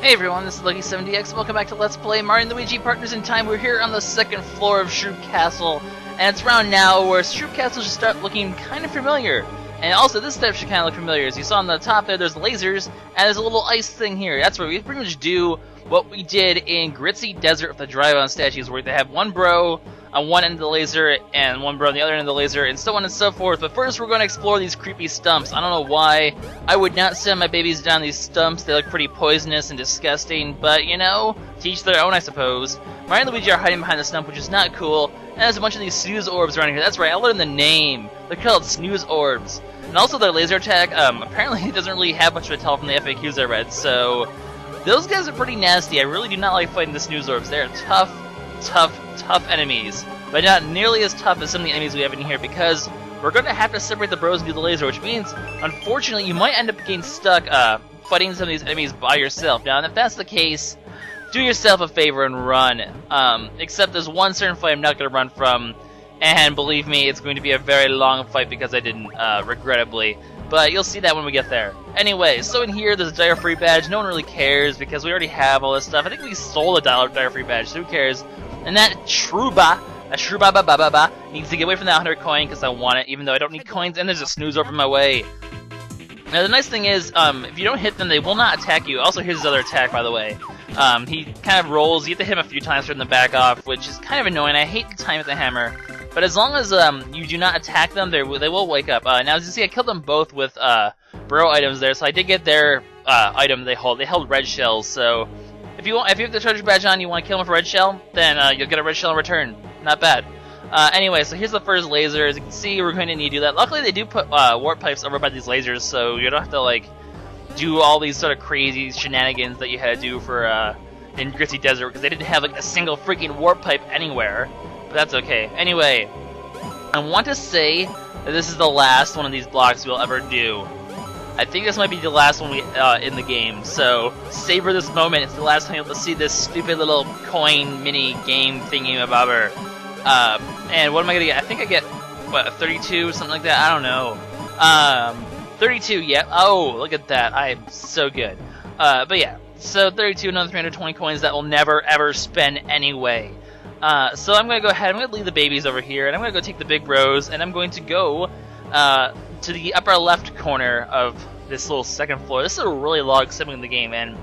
Hey everyone, this is LuckySevenDX. Welcome back to Let's Play Mario & Luigi Partners in Time. We're here on the second floor of Shroob Castle, and it's around now where Shroob Castle should start looking kind of familiar. And also, this step should kind of look familiar. As you saw on the top there's lasers, and there's a little ice thing here. That's where we pretty much do what we did in Gritzy Desert with the drive-on statues, where they have one bro on one end of the laser and one bro on the other end of the laser, and so on and so forth. But first, we're going to explore these creepy stumps. I don't know why I would not send my babies down these stumps. They look pretty poisonous and disgusting, but you know, to each their own, I suppose. Mario and Luigi are hiding behind the stump, which is not cool, and there's a bunch of these snooze orbs around here. That's right, I learned the name. They're called snooze orbs. And also their laser attack, apparently it doesn't really have much of a tell from the FAQs I read, so those guys are pretty nasty. I really do not like fighting the snooze orbs. They're tough enemies, but not nearly as tough as some of the enemies we have in here, because we're going to have to separate the bros and do the laser, which means, unfortunately, you might end up getting stuck fighting some of these enemies by yourself. Now, if that's the case, do yourself a favor and run. Except there's one certain fight I'm not going to run from, and believe me, it's going to be a very long fight because I didn't, regrettably. But you'll see that when we get there. Anyway, so in here, there's a Dire Free badge. No one really cares because we already have all this stuff. I think we sold a Dire Free badge, so who cares? And that Shrooba needs to get away from that 100 coin because I want it, even though I don't need coins, and there's a snooze over my way. Now, the nice thing is, if you don't hit them, they will not attack you. Also, here's his other attack, by the way. He kind of rolls. You have to hit him a few times for him to back off, which is kind of annoying. I hate the time with the hammer. But as long as you do not attack them, they will wake up. Now, as you see, I killed them both with bro items there, so I did get their item they hold. They held red shells, so if you have the treasure badge on, you want to kill them with a red shell, then you'll get a red shell in return. Not bad. Anyway, so here's the first laser. As you can see, we're going to need to do that. Luckily, they do put warp pipes over by these lasers, so you don't have to like do all these sort of crazy shenanigans that you had to do for in Gritzy Desert, because they didn't have like a single freaking warp pipe anywhere. But that's okay. Anyway, I want to say that this is the last one of these blocks we'll ever do. I think this might be the last one in the game, so savor this moment. It's the last time you'll be able to see this stupid little coin mini game thingy-mabobber. And what am I gonna get? I think I get, what, a 32, something like that? I don't know. 32, yeah. Oh, look at that. I am so good. But yeah, so 32, another 320 coins that we'll never, ever spend anyway. So I'm going to go ahead, I'm going to leave the babies over here, and I'm going to go take the big bros, and I'm going to go to the upper left corner of this little second floor. This is a really long segment in the game, and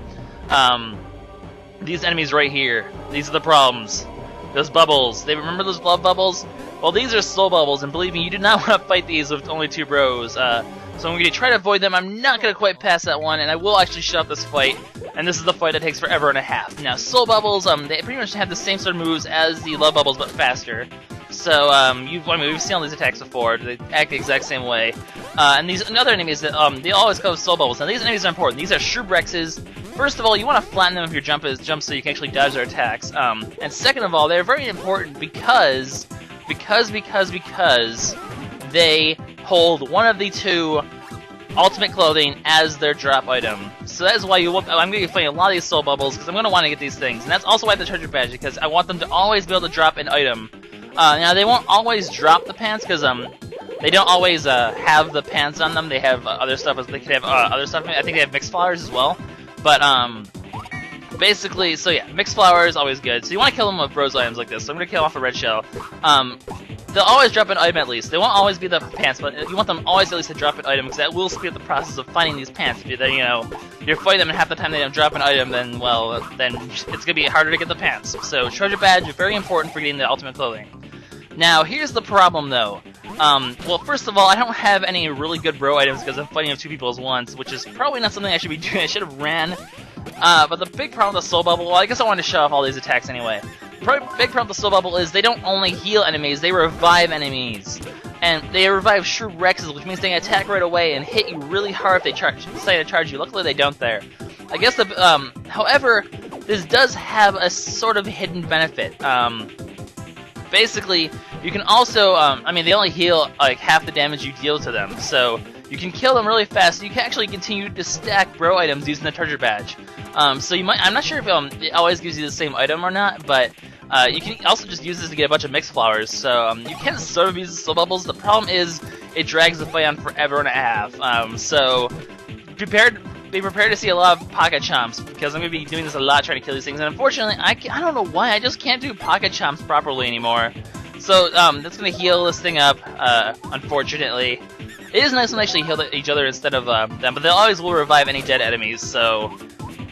these enemies right here, these are the problems. Those bubbles. They remember those love bubbles? Well, these are slow bubbles, and believe me, you do not want to fight these with only two bros. So I'm going to try to avoid them. I'm not going to quite pass that one, and I will actually shut up this fight. And this is the fight that takes forever and a half. Now, soul bubbles, they pretty much have the same sort of moves as the love bubbles, but faster. So, we've seen all these attacks before. They act the exact same way. And these other enemies, that they always come with soul bubbles. Now, these enemies are important. These are Shroob Rexes. First of all, you want to flatten them if your jump so you can actually dodge their attacks. And second of all, they're very important because they hold one of the two ultimate clothing as their drop item. So that is why I'm going to be fighting a lot of these soul bubbles, because I'm going to want to get these things. And that's also why I have the treasure badge, because I want them to always be able to drop an item. Now, they won't always drop the pants, because they don't always have the pants on them. They have other stuff. They can have other stuff. I think they have mixed flowers as well. But basically, so yeah, mixed flower is always good. So you want to kill them with bros items like this. So I'm going to kill off a red shell. They'll always drop an item at least. They won't always be the pants, but you want them always at least to drop an item, because that will speed up the process of finding these pants. If you're fighting them and half the time they don't drop an item, then, well, then it's going to be harder to get the pants. So treasure badge is very important for getting the ultimate clothing. Now, here's the problem, though. Well, first of all, I don't have any really good bro items because I'm fighting with two people at once, which is probably not something I should be doing. I should have ran. But the big problem with the soul bubble, well, I guess I wanted to show off all these attacks anyway. The big problem with the soul bubble is they don't only heal enemies, they revive enemies. And they revive Shroob Rexes, which means they can attack right away and hit you really hard if they decide to charge you. Luckily, they don't there. I guess however, this does have a sort of hidden benefit. Basically, you can also, they only heal like half the damage you deal to them, so you can kill them really fast. You can actually continue to stack bro items using the treasure badge. So I'm not sure if it always gives you the same item or not, but you can also just use this to get a bunch of mixed flowers. So you can sort of use the soul bubbles. The problem is it drags the fight on forever and a half. So be prepared to see a lot of Pocket Chomps, because I'm going to be doing this a lot, trying to kill these things, and unfortunately, I don't know why, I just can't do Pocket Chomps properly anymore. So, that's going to heal this thing up, unfortunately. It is nice when they actually heal each other instead of them, but they always will revive any dead enemies, so...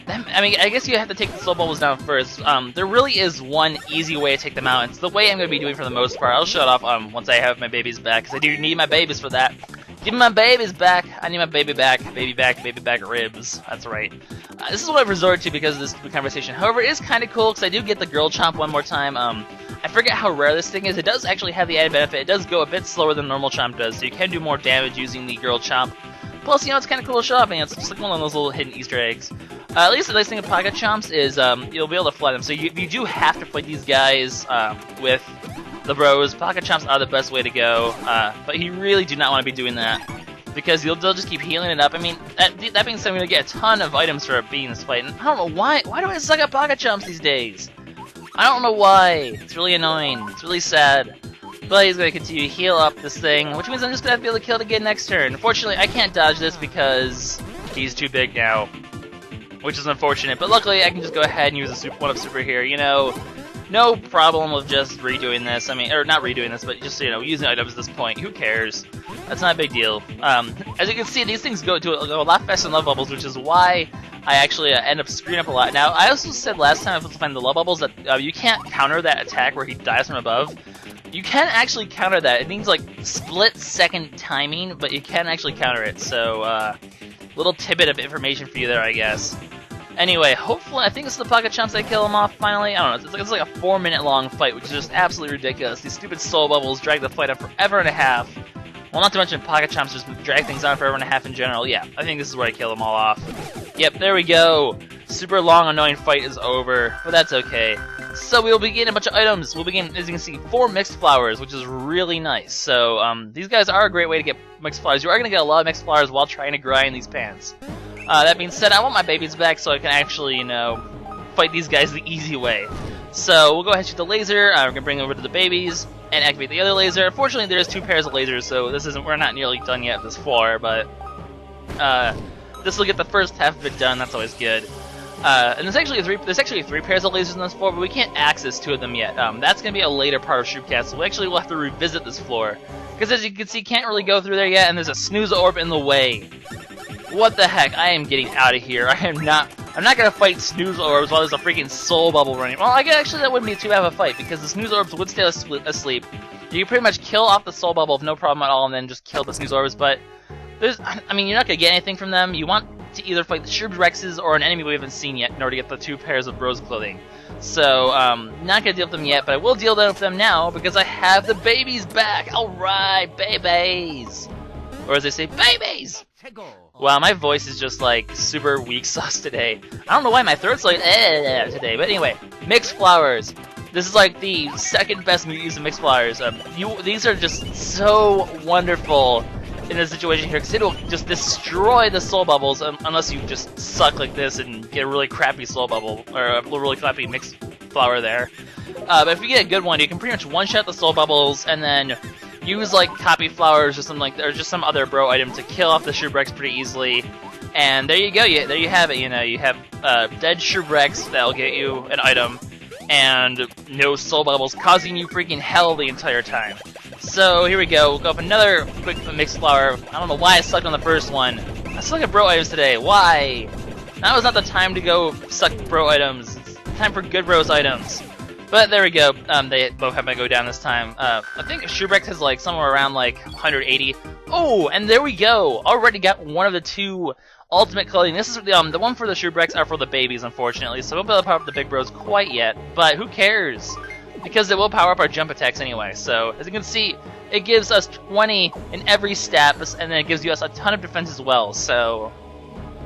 I mean, I guess you have to take the soul bubbles down first. There really is one easy way to take them out. It's the way I'm going to be doing for the most part. I'll show it off once I have my babies back, because I do need my babies for that. Give me my babies back. I need my baby back. Baby back ribs. That's right. This is what I've resorted to because of this conversation. However, it is kind of cool because I do get the girl chomp one more time. I forget how rare this thing is. It does actually have the added benefit. It does go a bit slower than normal chomp does, so you can do more damage using the girl chomp. Plus, you know, it's kind of cool to show off, and it's just like one of those little hidden Easter eggs. At least the nice thing with Pocket Chomps is you'll be able to fly them. So you do have to fight these guys with the bros. Pocket Chomps are the best way to go, but you really do not want to be doing that, because they'll just keep healing it up. I mean, that being said, I'm going to get a ton of items for beating this fight, and I don't know why. Why do I suck at Pocket Chomps these days? I don't know why. It's really annoying. It's really sad. But he's going to continue to heal up this thing, which means I'm just going to have to be able to kill it again next turn. Unfortunately, I can't dodge this because he's too big now, which is unfortunate. But luckily, I can just go ahead and use a one-up super here. You know, no problem with just redoing this. I mean, or not redoing this, but just, you know, using items at this point. Who cares? That's not a big deal. As you can see, these things go a lot faster than love bubbles, which is why I actually end up screwing up a lot. Now, I also said last time I was finding the love bubbles that you can't counter that attack where he dies from above. You can actually counter that. It means like split-second timing, but you can actually counter it. So, little tidbit of information for you there, I guess. Anyway, hopefully, I think it's the Pocket Chomps that kill him off finally. I don't know. It's like a 4-minute-long fight, which is just absolutely ridiculous. These stupid soul bubbles drag the fight out forever and a half. Well, not to mention Pocket Chomps just drag things on forever and a half in general. Yeah, I think this is where I kill them all off. Yep, there we go. Super long, annoying fight is over, but that's okay. So we'll begin a bunch of items. We'll begin, as you can see, 4 mixed flowers, which is really nice. So these guys are a great way to get mixed flowers. You are going to get a lot of mixed flowers while trying to grind these pants. That being said, I want my babies back so I can actually, you know, fight these guys the easy way. So we'll go ahead and shoot the laser. We're going to bring it over to the babies and activate the other laser. Unfortunately, there's 2 pairs of lasers, so we're not nearly done yet this floor, but this will get the first half of it done. That's always good. And there's actually 3 pairs of lasers on this floor, but we can't access 2 of them yet. That's going to be a later part of Shroob Castle. We actually will have to revisit this floor, because as you can see, can't really go through there yet, and there's a snooze orb in the way. What the heck? I am getting out of here. I'm not going to fight snooze orbs while there's a freaking soul bubble running. Well, I guess actually that wouldn't be too bad of a fight, because the snooze orbs would stay asleep. You can pretty much kill off the soul bubble with no problem at all, and then just kill the snooze orbs, but I mean, you're not going to get anything from them. You want to either fight the Shroob Rexes or an enemy we haven't seen yet in order to get the 2 pairs of rose clothing. So, not going to deal with them yet, but I will deal with them now because I have the babies back. Alright, babies! Or as they say, babies! Wow, my voice is just like super weak sauce today. I don't know why my throat's like today, but anyway, mixed flowers. This is like the second best use of mixed flowers. These are just so wonderful in this situation here, because it'll just destroy the soul bubbles unless you just suck like this and get a really crappy soul bubble, or a really crappy mixed flower there. But if you get a good one, you can pretty much one-shot the soul bubbles and then use like copy flowers or something like that, or just some other bro item to kill off the Shroob Rex pretty easily. And there you go, there you have it. You know, you have dead Shroob Rex that'll get you an item, and no soul bubbles causing you freaking hell the entire time. So here we go. We'll go up another quick mixed flower. I don't know why I sucked on the first one. I suck at bro items today. Why? Now is not the time to go suck bro items. It's time for good bros items. But there we go. They both have to go down this time. I think Shroob Rex has like somewhere around like 180. Oh, and there we go. Already got one of the 2 ultimate clothing. This is the one for the Shroob Rex are for the babies, unfortunately. So we won't be able to power up the big bros quite yet. But who cares? Because it will power up our jump attacks anyway. So as you can see, it gives us 20 in every stat, and then it gives us a ton of defense as well. So,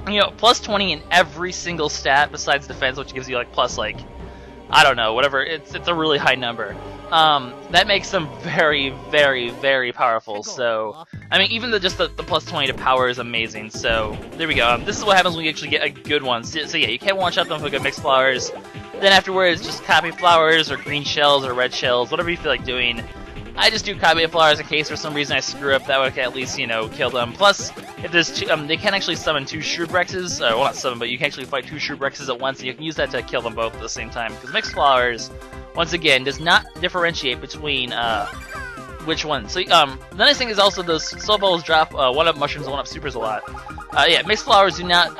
you know, plus 20 in every single stat besides defense, which gives you like plus like, I don't know, whatever. It's a really high number. That makes them very, very, very powerful. So, I mean, even just the plus 20 to power is amazing. So, there we go. This is what happens when you actually get a good one. So yeah, you can one-shot them with good mixed flowers. Then afterwards, just copy flowers or green shells or red shells, whatever you feel like doing. I just do Copy Flowers in case for some reason I screw up. That would at least, you know, kill them. Plus, if there's two, they can actually summon 2 Shroob Rexes. Well, not summon, but you can actually fight 2 Shroob Rexes at once, and you can use that to kill them both at the same time. Because Mixed Flowers, once again, does not differentiate between which one. So the nice thing is also those Soul Bubbles drop 1-up mushrooms and 1-up supers a lot. Yeah, Mixed Flowers do not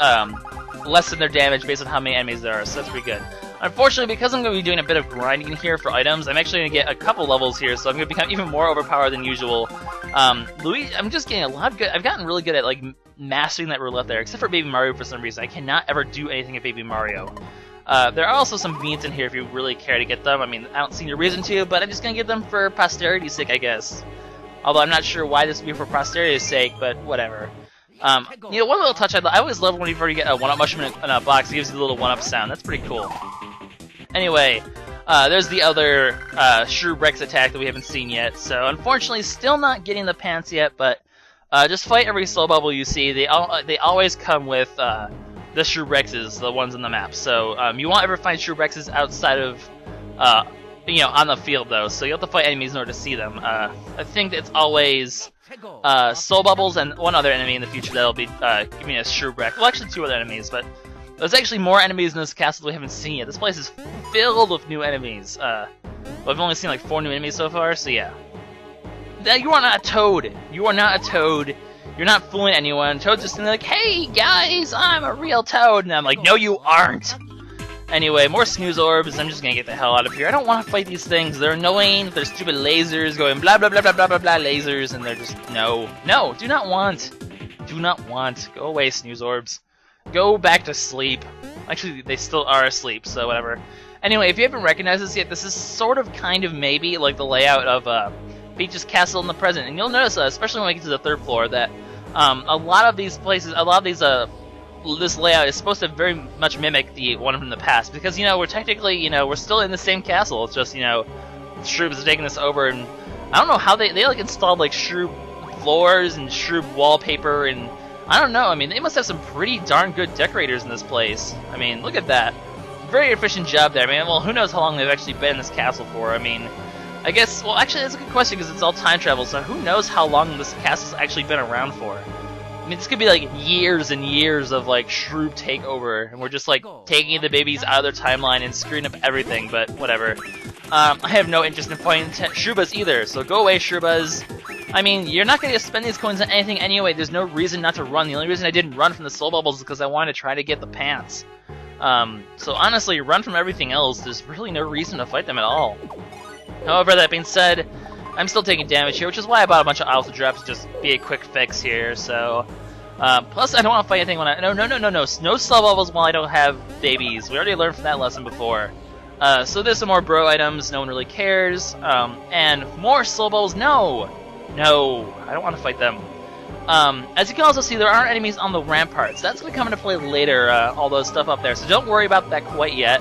lessen their damage based on how many enemies there are, so that's pretty good. Unfortunately, because I'm going to be doing a bit of grinding here for items, I'm actually going to get a couple levels here, so I'm going to become even more overpowered than usual. Luigi, I'm just getting a lot of good. I've gotten really good at like mastering that roulette there, except for Baby Mario for some reason. I cannot ever do anything at Baby Mario. There are also some beans in here if you really care to get them. I mean, I don't see any reason to, but I'm just going to get them for posterity's sake, I guess. Although I'm not sure why this would be for posterity's sake, but whatever. You know, one little touch I always love when you already get a 1-up mushroom in a box. It gives you the little 1-up sound. That's pretty cool. Anyway, there's the other Shroob Rex attack that we haven't seen yet. So unfortunately, still not getting the pants yet. But just fight every Soul Bubble you see. They always come with the Shroob Rexes, the ones on the map. So you won't ever find Shroob Rexes outside of you know, on the field though. So you have to fight enemies in order to see them. I think it's always Soul Bubbles and one other enemy in the future that'll be giving us Shroob Rex. Well, actually 2 other enemies, but there's actually more enemies in this castle we haven't seen yet. This place is filled with new enemies. But I've only seen like 4 new enemies so far, so yeah. You are not a Toad. You are not a Toad. You're not fooling anyone. Toad's just like, hey guys, I'm a real Toad. And I'm like, no you aren't. Anyway, more snooze orbs. I'm just gonna get the hell out of here. I don't want to fight these things. They're annoying. They're stupid lasers going blah blah blah blah blah blah blah lasers, and they're just no, do not want. Go away, snooze orbs. Go back to sleep. Actually, they still are asleep, so whatever. Anyway, if you haven't recognized this yet, this is sort of, kind of, maybe like the layout of Peach's castle in the present. And you'll notice, especially when we get to the 3rd floor, that a lot of these places, this layout is supposed to very much mimic the one from the past, because, you know, we're technically, you know, we're still in the same castle. It's just, you know, Shroobs are taking this over, and I don't know how they like installed like Shroob floors and Shroob wallpaper, and I don't know. I mean, they must have some pretty darn good decorators in this place. I mean, look at that. Very efficient job there. I mean, well, who knows how long they've actually been in this castle for? I mean, I guess, well, actually, that's a good question because it's all time travel, so who knows how long this castle's actually been around for? I mean, this could be like years and years of like Shroob takeover, and we're just like taking the babies out of their timeline and screwing up everything, but whatever. I have no interest in fighting Shroobas either, so go away, Shroobas. I mean, you're not going to spend these coins on anything anyway. There's no reason not to run. The only reason I didn't run from the Soul Bubbles is because I wanted to try to get the pants. So honestly, run from everything else. There's really no reason to fight them at all. However, that being said, I'm still taking damage here, which is why I bought a bunch of Alpha Drops to just be a quick fix here. So, plus I don't want to fight anything when no Soul Bubbles while I don't have babies. We already learned from that lesson before. So there's some more bro items. No one really cares. And more Soul Bubbles. No, I don't want to fight them. As you can also see, there aren't enemies on the ramparts. That's going to come into play later, all those stuff up there, so don't worry about that quite yet.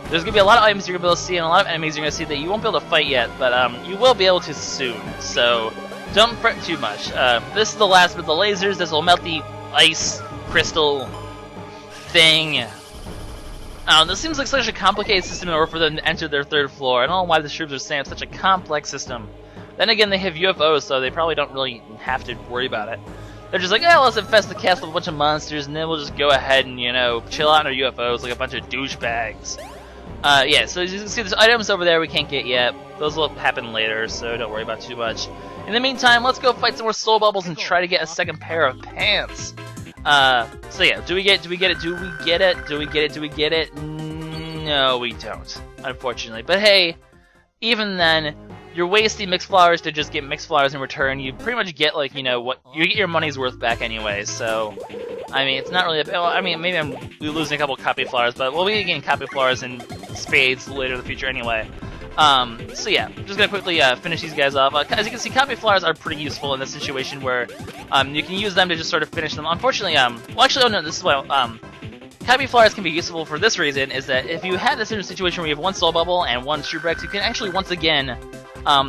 There's going to be a lot of items you're going to be able to see, and a lot of enemies you're going to see that you won't be able to fight yet, but you will be able to soon, so don't fret too much. This is the last with the lasers. This will melt the ice crystal thing. This seems like such a complicated system in order for them to enter their 3rd floor. I don't know why the Shroobs are saying it's such a complex system. Then again, they have UFOs, so they probably don't really have to worry about it. They're just like, oh, let's infest the castle with a bunch of monsters, and then we'll just go ahead and, you know, chill out in our UFOs like a bunch of douchebags. Yeah, so as you can see, there's items over there we can't get yet. Those will happen later, so don't worry about too much. In the meantime, let's go fight some more Soul Bubbles and try to get a second pair of pants. So yeah, do we get it? No, we don't, unfortunately. But hey, even then, you're wasting Mixed Flowers to just get Mixed Flowers in return. You pretty much get, like, you know, what you get your money's worth back anyway, so I mean, it's not really well, I mean, maybe I'm losing a couple Copy Flowers, but we'll be getting Copy Flowers in spades later in the future anyway. So yeah, I'm just gonna quickly finish these guys off. As you can see, Copy Flowers are pretty useful in this situation where you can use them to just sort of finish them. Unfortunately, well, actually, oh no, this is why Copy Flowers can be useful for this reason, is that if you have this situation where you have one Soul Bubble and one Shroob Rex, you can actually once again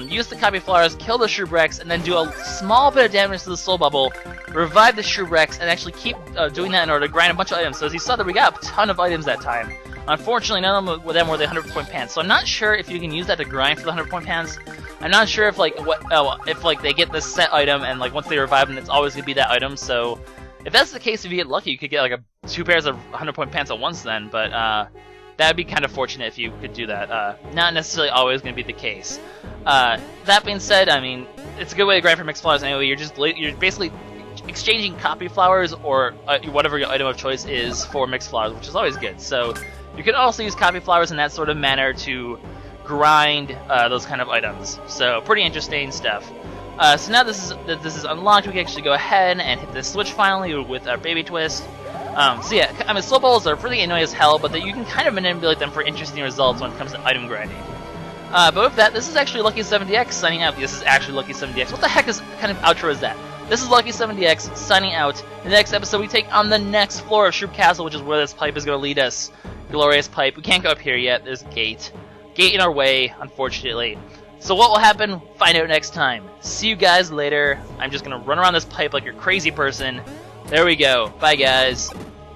use the Copy Flowers, kill the Shroob Rex, and then do a small bit of damage to the Soul Bubble, revive the Shroob Rex, and actually keep doing that in order to grind a bunch of items. So as you saw that we got a ton of items that time. Unfortunately, none of them were the 100-point pants, so I'm not sure if you can use that to grind for the 100-point pants. I'm not sure if like if like they get this set item and like once they revive them, it's always gonna be that item. So if that's the case, if you get lucky, you could get like 2 pairs of 100-point pants at once then. But that'd be kind of fortunate if you could do that. Not necessarily always gonna be the case. That being said, I mean, it's a good way to grind for mixed flowers anyway. You're basically exchanging copy flowers or whatever your item of choice is for mixed flowers, which is always good. So you can also use copy flowers in that sort of manner to grind those kind of items. So pretty interesting stuff. So now this is unlocked, we can actually go ahead and hit this switch finally with our baby twist. So yeah, I mean, slow balls are pretty annoying as hell, but you can kind of manipulate them for interesting results when it comes to item grinding. But with that, this is actually LuckySevenDX signing out. This is actually LuckySevenDX. What the heck is kind of outro is that? This is LuckySevenDX signing out. In the next episode, we take on the next floor of Shroob Castle, which is where this pipe is going to lead us. Glorious pipe. We can't go up here yet. There's a gate. Gate in our way, unfortunately. So what will happen? Find out next time. See you guys later. I'm just going to run around this pipe like a crazy person. There we go. Bye, guys.